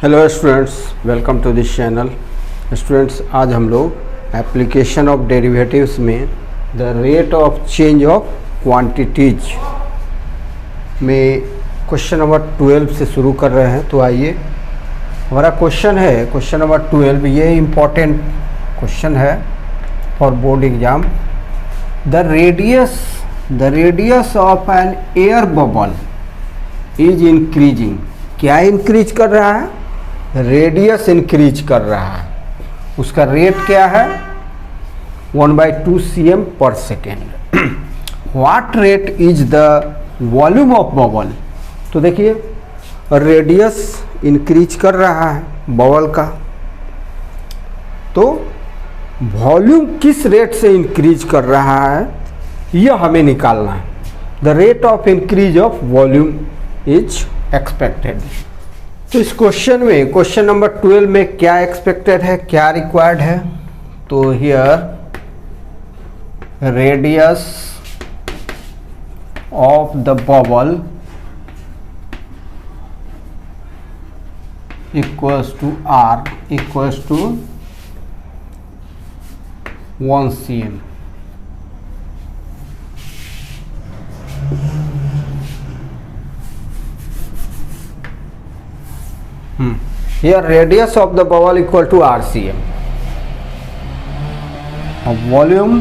Hello students, welcome to this channel. Students, आज हम लोग एप्लीकेशन ऑफ डेरिवेटिव्स में the rate of change of quantities में question number 12 से शुरू कर रहे हैं। तो आइए, हमारा क्वेश्चन है क्वेश्चन नंबर 12। ये इम्पॉर्टेंट क्वेश्चन है for board exam. The radius of an air bubble is increasing. क्या इंक्रीज कर रहा है? रेडियस इंक्रीज कर रहा है। उसका रेट क्या है? 1/2 cm per second. What rate is the volume of bubble? तो देखिए, रेडियस इंक्रीज कर रहा है बबल का, तो वॉल्यूम किस रेट से इंक्रीज कर रहा है यह हमें निकालना है। The rate of increase of volume is expected. तो इस क्वेश्चन में, क्वेश्चन नंबर 12 में क्या एक्सपेक्टेड है, क्या रिक्वायर्ड है? तो here radius of the bubble equals to R equals to 1 cm। Here radius of the bubble equal to RCM. Volume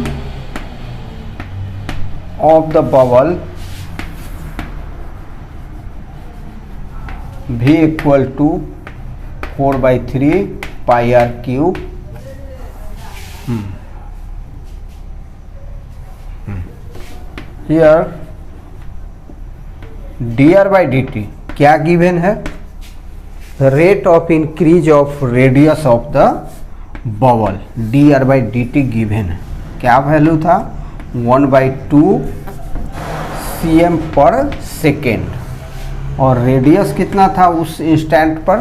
of the bubble V equal to 4/3 pi r cube। Here dr by dt क्या given है? The rate of increase of radius of the bubble dr by dt given है। क्या value था? 1/2 cm per second. और radius कितना था उस instant पर?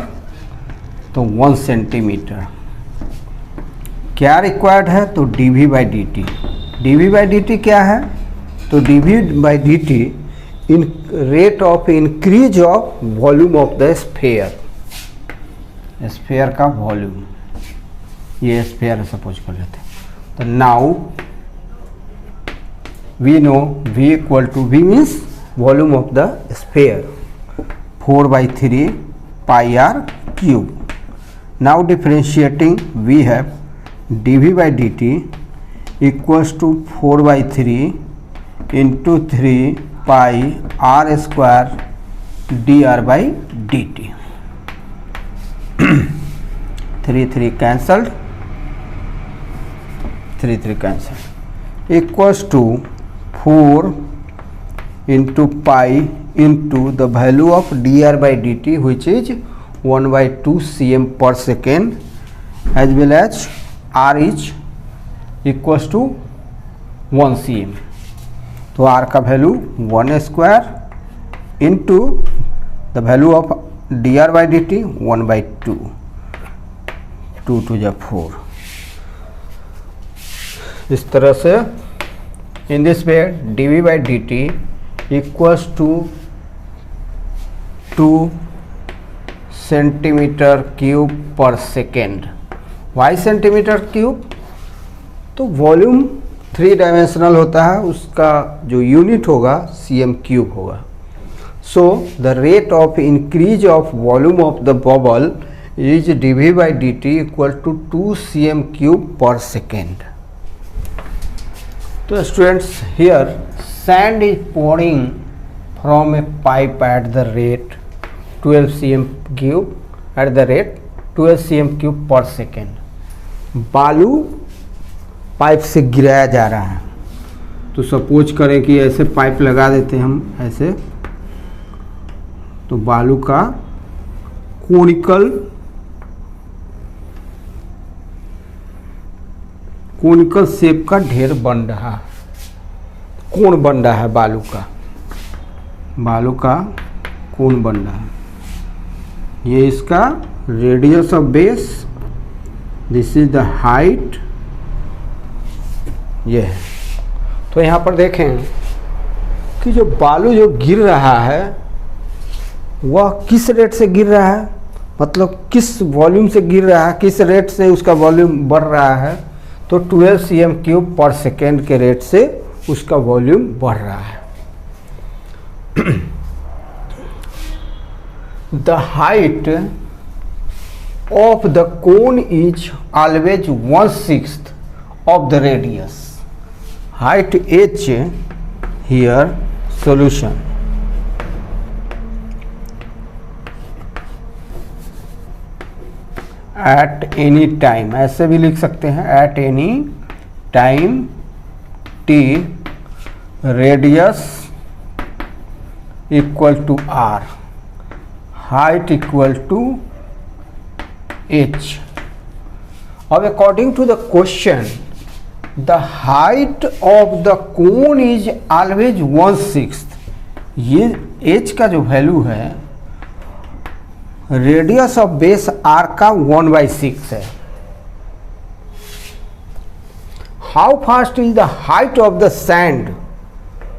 तो 1 सेंटीमीटर। क्या रिक्वायर्ड है? तो dv by dt। dv by dt क्या है? तो dv by dt in rate of increase of volume of the sphere. Sphere का वॉल्यूम, ये स्फीयर सपोज कर लेते हैं। तो now we know v equal to, v means volume of the sphere, 4/3 pi r cube। Now differentiating we have dv by dt equals to 4/3 into 3 pi r square dr by dt। 3 cancelled, 3 cancelled, equals to 4 into pi into the value of dr by dt which is 1/2 cm per second as well as r is equals to 1 cm। तो r का value 1 square into the value of dr by dt 1/2, 2 to the 4। इस तरह से in this way dv by dt equals to 2 centimetre cube per second. Why centimetre cube? तो volume 3 dimensional होता है, उसका जो यूनिट होगा cm क्यूब होगा। So the rate of increase of volume of the bubble is dv by dt equal to 2 cm cube per second। तो students, here sand is pouring from a pipe at the rate 12 cm cube at the rate 12 cm cube per second। बालू pipe से गिराया जा रहा है। तो suppose करें कि ऐसे पाइप लगा देते हैं हम ऐसे, तो बालू का कोनिकल शेप का ढेर बन रहा, कोण बन रहा है बालू का कोण बन रहा है। ये इसका radius of base, this is the height, ये है। तो यहाँ पर देखें कि जो बालू जो गिर रहा है वह किस रेट से गिर रहा है? मतलब किस वॉल्यूम से गिर रहा है, किस रेट से उसका वॉल्यूम बढ़ रहा है, तो 12 cm³ पर सेकेंड के रेट से उसका वॉल्यूम बढ़ रहा है। The height of the cone is always 1/6 of the radius. Height h here solution at any time, ऐसे भी लिख सकते हैं, at any time t radius equal to r, height equal to h। अब according to the question the height of the cone is always 1/6, ये h का जो value है रेडियस ऑफ बेस r का 1/6 है। How fast is the height of the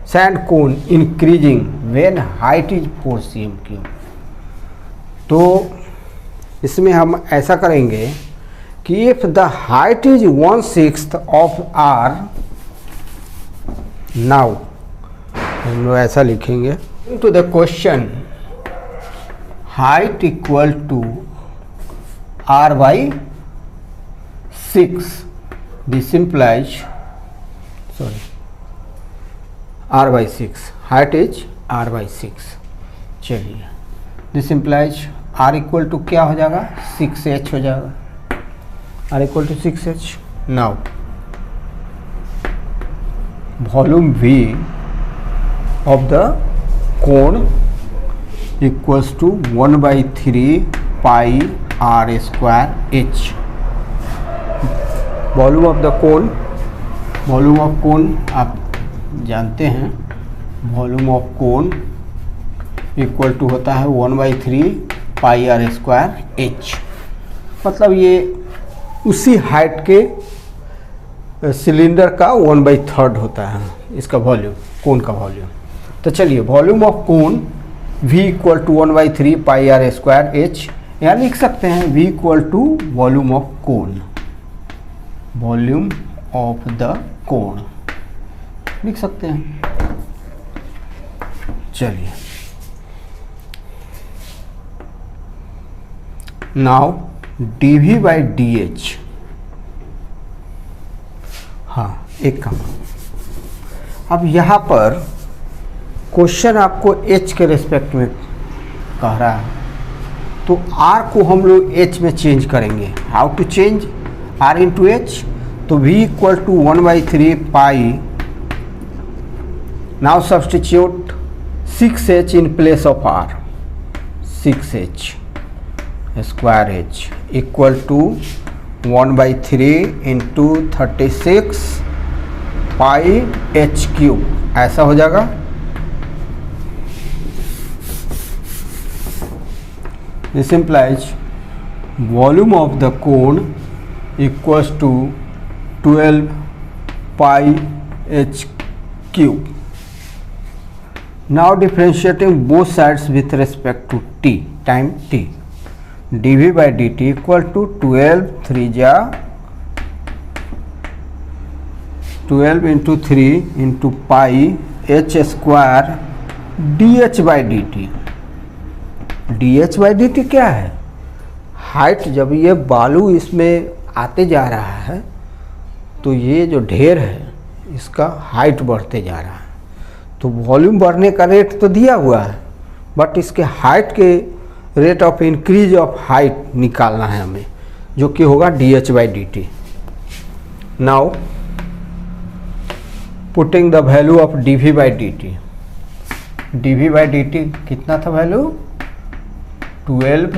sand cone increasing when height is 4 cm³। तो इसमें हम ऐसा करेंगे कि if the height is 1/6 of r, now हम लोग ऐसा लिखेंगे to the question height equal to r/6, this implies r/6, height is r/6। चलिए this implies r equal to क्या हो जाएगा, 6h हो जाएगा, r equal to 6h। Now volume v of the cone equals to 1/3 pi r²h। Volume of the cone, volume of cone आप जानते हैं, volume of cone equal to होता है 1/3 पाई r²h। मतलब ये उसी हाइट के सिलेंडर का 1/3 होता है इसका वॉल्यूम, कोन का वॉल्यूम। तो चलिए volume of cone v equal to 1/3 pi r²h, यहाँ लिख सकते हैं v equal to volume of cone, volume of the cone लिख सकते हैं। चलिए नाउ dv/dh, हाँ एक काम, अब यहाँ पर क्वेश्चन आपको h के रेस्पेक्ट में कह रहा है, तो r को हम लोग h में चेंज करेंगे। How to change r into h, तो v equal to 1/3 pi, now substitute 6h in place of r, 6h² equal to 1/3 into 36 pi h³, ऐसा हो जाएगा। This implies volume of the cone equals to 12 pi h³। Now differentiating both sides with respect to t, time t, dv/dt equal to 12 into 3 into pi h² dh/dt। dh/dt क्या है, height, जब ये बालू इसमें आते जा रहा है तो ये जो ढेर है इसका हाइट बढ़ते जा रहा है, तो वॉल्यूम बढ़ने का रेट तो दिया हुआ है, बट इसके हाइट के rate of increase of height निकालना है हमें, जो कि होगा dh/dt। Now putting the value of dv/dt, dv/dt कितना था वैल्यू, 12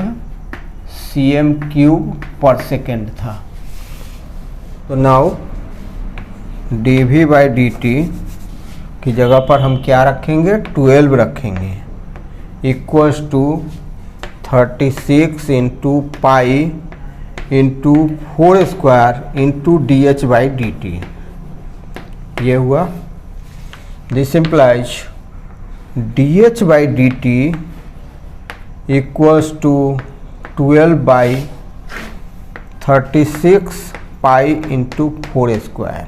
cm³ पर सेकेंड था। तो नाउ dv/dt की जगह पर हम क्या रखेंगे, 12 रखेंगे, equals to 36 into pi into 4² into dh/dt। ये हुआ, this implies dh/dt equals to 12/36 pi into 4 square.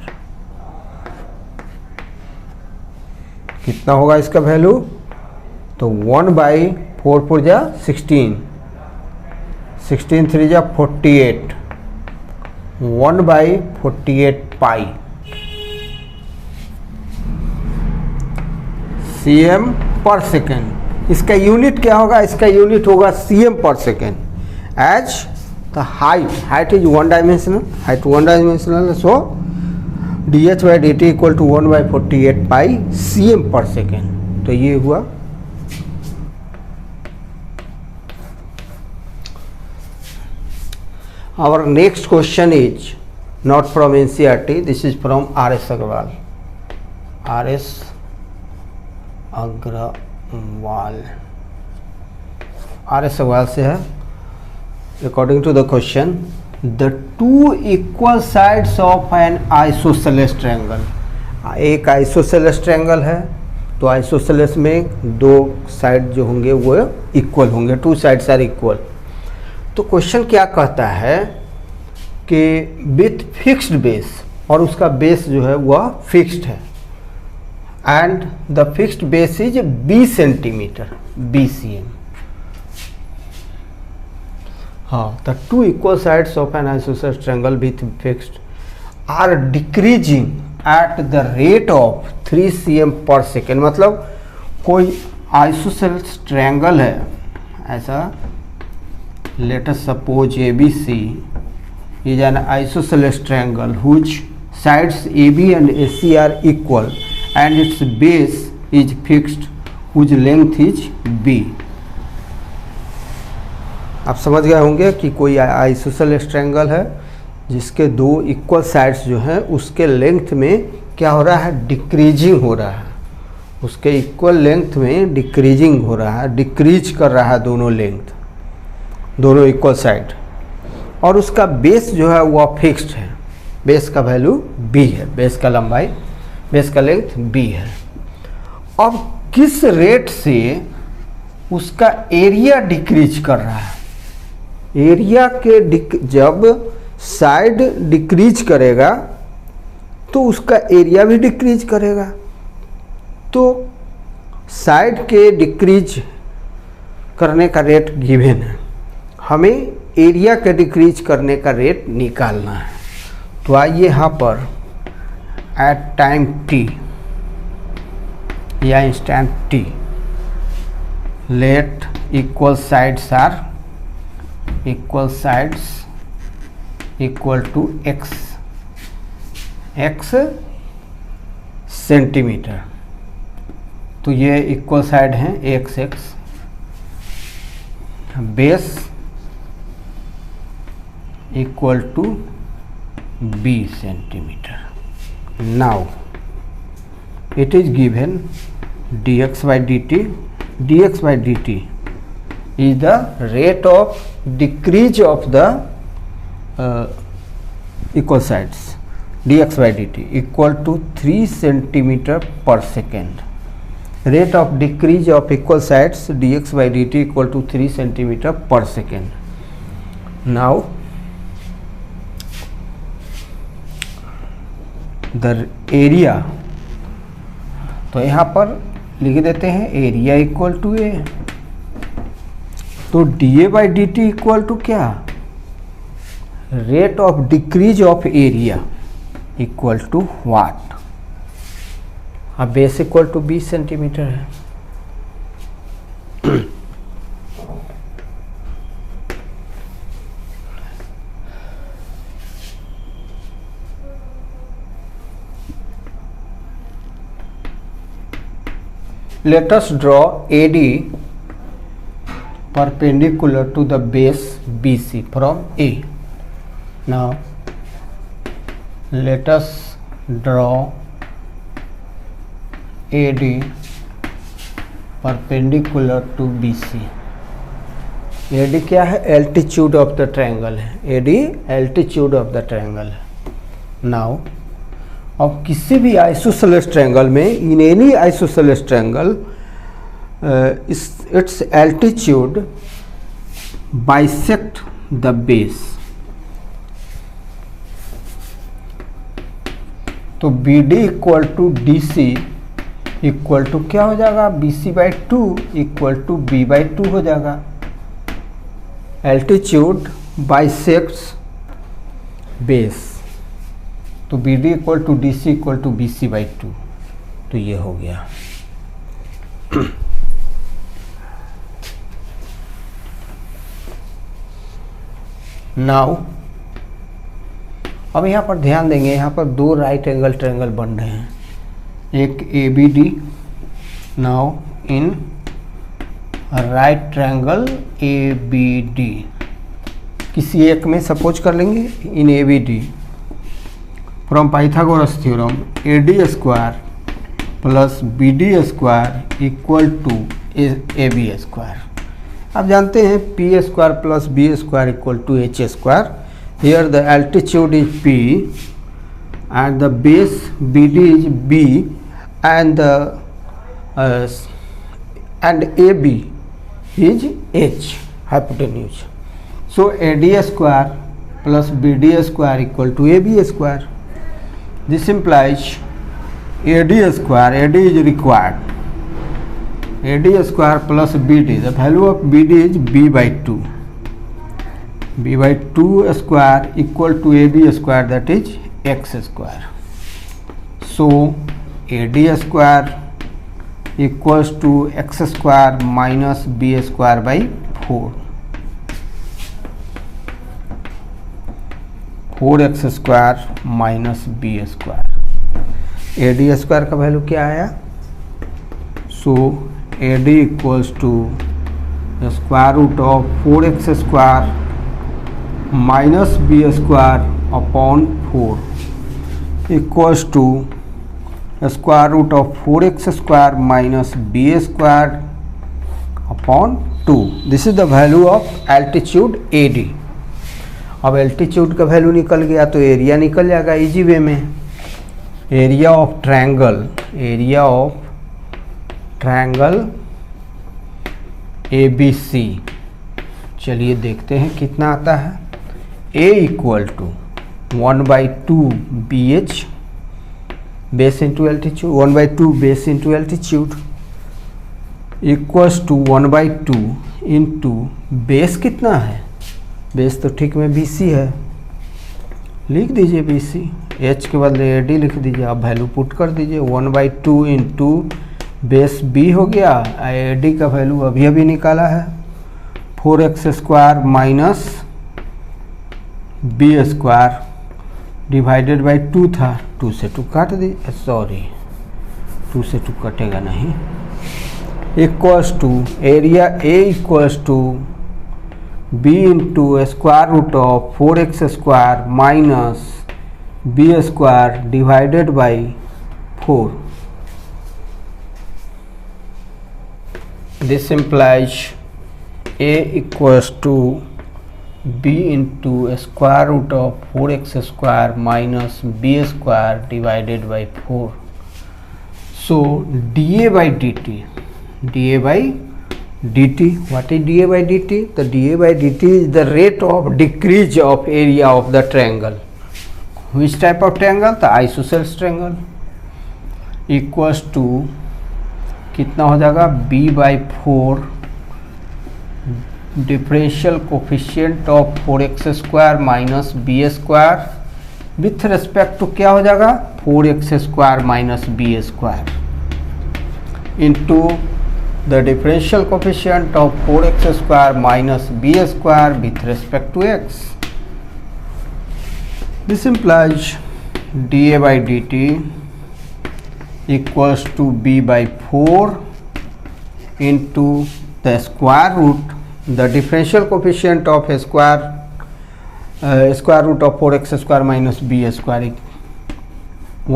कितना होगा इसका वैल्यू? तो 1/4 जा 16, 16 3 जा 48, 1/48 पाई cm पर सेकेंड। इसका यूनिट क्या होगा? इसका यूनिट होगा cm per second. As the height is one dimensional, height one dimensional, so dh/dt equal to 1/48 pi cm per second. तो ये हुआ। Our next question is not from NCERT, this is from R.S. Agrawal. R.S. Agrawal से है। According to the question, the two equal sides of an isosceles triangle. एक isosceles triangle है, तो isosceles में दो साइड जो होंगे वो इक्वल होंगे, टू साइड्स आर इक्वल। तो क्वेश्चन क्या कहता है कि विथ फिक्स्ड बेस, और उसका बेस जो है वह फिक्स्ड है, and the fixed base is 20 centimetre, BCM। हाँ, the two equal sides of an isosceles triangle with fixed are decreasing at the rate of 3 cm per second. मतलब कोई isosceles triangle है ऐसा, let us suppose ABC is an isosceles triangle whose sides AB and AC are equal and its base is fixed whose length is B। आप समझ गए होंगे कि कोई आइसोसेलेस ट्रायंगल है जिसके दो इक्वल साइड्स जो हैं उसके लेंथ में क्या हो रहा है? डिक्रीजिंग हो रहा है। उसके इक्वल लेंथ में डिक्रीजिंग हो रहा है, डिक्रीज कर रहा है दोनों लेंथ, दोनों इक्वल साइड, और उसका बेस जो है वह फिक्स्ड है। बेस का वैल्यू b है, बेस का लंबाई, बेस का लेंथ b है। अब किस रेट से उसका एरिया डिक्रीज कर रहा है? एरिया के जब साइड डिक्रीज करेगा तो उसका एरिया भी डिक्रीज करेगा। तो साइड के डिक्रीज करने का रेट गिवन है, हमें एरिया के डिक्रीज करने का रेट निकालना है। तो आइए यहाँ पर एट टाइम t या instant t let equal sides equal to x centimetre. तो ये इक्वल साइड हैं x, base equal to b centimeter. Now it is given dx/dt is the rate of decrease of the equal sides, dx/dt equal to 3 centimeter per second. Rate of decrease of equal sides dx/dt equal to 3 centimeter per second. Now the area, तो यहाँ पर लिख देते हैं area equal to A. तो dA/dt equal to क्या? Rate of decrease of area equal to what? अब base equal to 20 centimetre है। Let us draw AD perpendicular to the base BC from A. Now let us draw AD perpendicular to BC. AD क्या है? Altitude of the triangle है। AD altitude of the triangle है। Now अब किसी भी isosceles triangle में, in any isosceles triangle, its altitude bisect the base, तो B D equal to D C equal to क्या हो जाएगा, B C by two equal to B by two हो जाएगा। एल्टीट्यूड बाइसेक्ट्स बेस, तो B D equal to D C equal to B C by to, तो ये हो गया। नाउ अब यहाँ पर ध्यान देंगे, यहाँ पर दो राइट एंगल ट्रायंगल बन रहे हैं, एक A B D. Now in right triangle A B D, किसी एक में सपोज कर लेंगे, in A B D from Pythagoras theorem A D square plus B D square equal to A B square. आप जानते हैं P square plus B square equal to H square. Here the altitude is P and the base BD is B and the and AB is H, hypotenuse. So AD square plus BD square equal to AB square. This implies AD square, AD is required, AD square plus BD, the value of BD is B by 2. B by 2 square equal to AB square, that is x square. So AD square equals to x square minus B square by 4. 4x square minus B square. AD square का value क्या आया? So AD equals to the square root of 4x square minus b square upon 4 equals to square root of 4x square minus b square upon 2. This is the value of altitude AD. अब altitude का value निकल गया तो area निकल जाएगा easy way में। Area of triangle, area of triangle A B C, चलिए देखते हैं कितना आता है। A equal to 1/2 BH base into altitude, 1/2 base into altitude equals to 1/2 into base कितना है, बेस तो ठीक में BC है, लिख दीजिए BC, H के बदले AD लिख दीजिए, आप वैल्यू पुट कर दीजिए। 1/2 इंटू बेस B हो गया, AD का वैल्यू अभी अभी निकाला है 4x square minus B square divided by 2 था, 2 से 2 काट दीजिए, सॉरी 2 से 2 कटेगा नहीं, equals to area A equals to B into square root of 4x square minus B square divided by 4. This implies a equals to b into square root of 4x square minus b square divided by 4. So dA by dt, dA by dt, what is dA by dt? The dA by dt is the rate of decrease of area of the triangle. Which type of triangle? The isosceles triangle. Equals to कितना हो जाएगा, b by 4 differential coefficient of 4x square minus B square with respect to क्या हो जाएगा, 4x square minus B square into the differential coefficient of 4x square minus B square with respect to x. This implies dA by dt equals to b by 4 into the square root, the differential coefficient of a square root of 4x square minus b square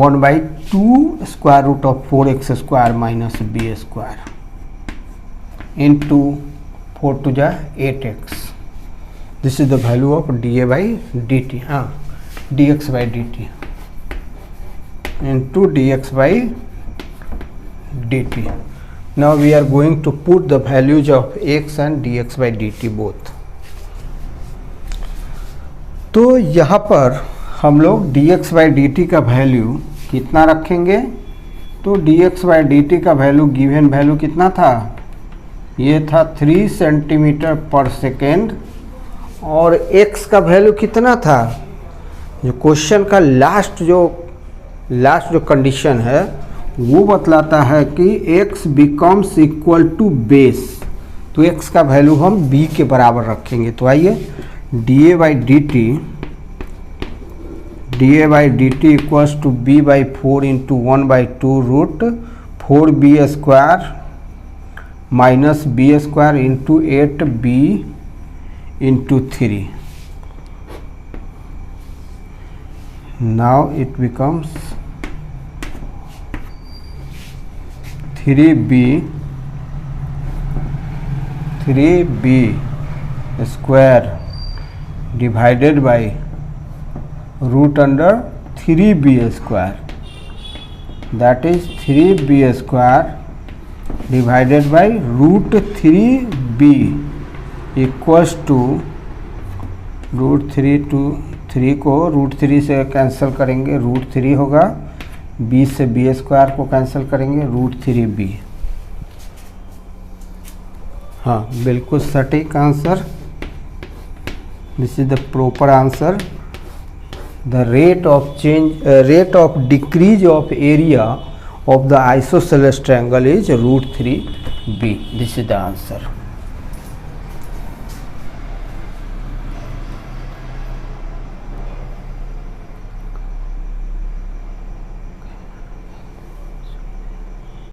1/2 square root of 4x square minus b square into 4 to the 8x. This is the value of dA by dt, dx by dt into dx by dt. Now we are going to put the values of x and dx by dt both. तो यहाँ पर हम लोग dx by D T का value कितना रखेंगे, तो dx by D T का वैल्यू गिवन वैल्यू कितना था, ये था 3 सेंटीमीटर पर सेकेंड, और x का वैल्यू कितना था, जो क्वेश्चन का लास्ट जो कंडीशन है वो बतलाता है कि x becomes equal to base, तो x का वैल्यू हम b के बराबर रखेंगे। तो आइए dA by D T equals to b by 4 into 1/2 root 4b square minus b square into 8b into 3। Now it becomes 3b square divided by root under 3b square, that is 3b square divided by root 3b equals to √3 को √3 से cancel करेंगे, √3 होगा, b से b square को cancel करेंगे, √3b। हाँ, बिल्कुल सटीक answer, this is the proper answer. The rate of decrease of area of the isosceles triangle is √3b. This is the answer.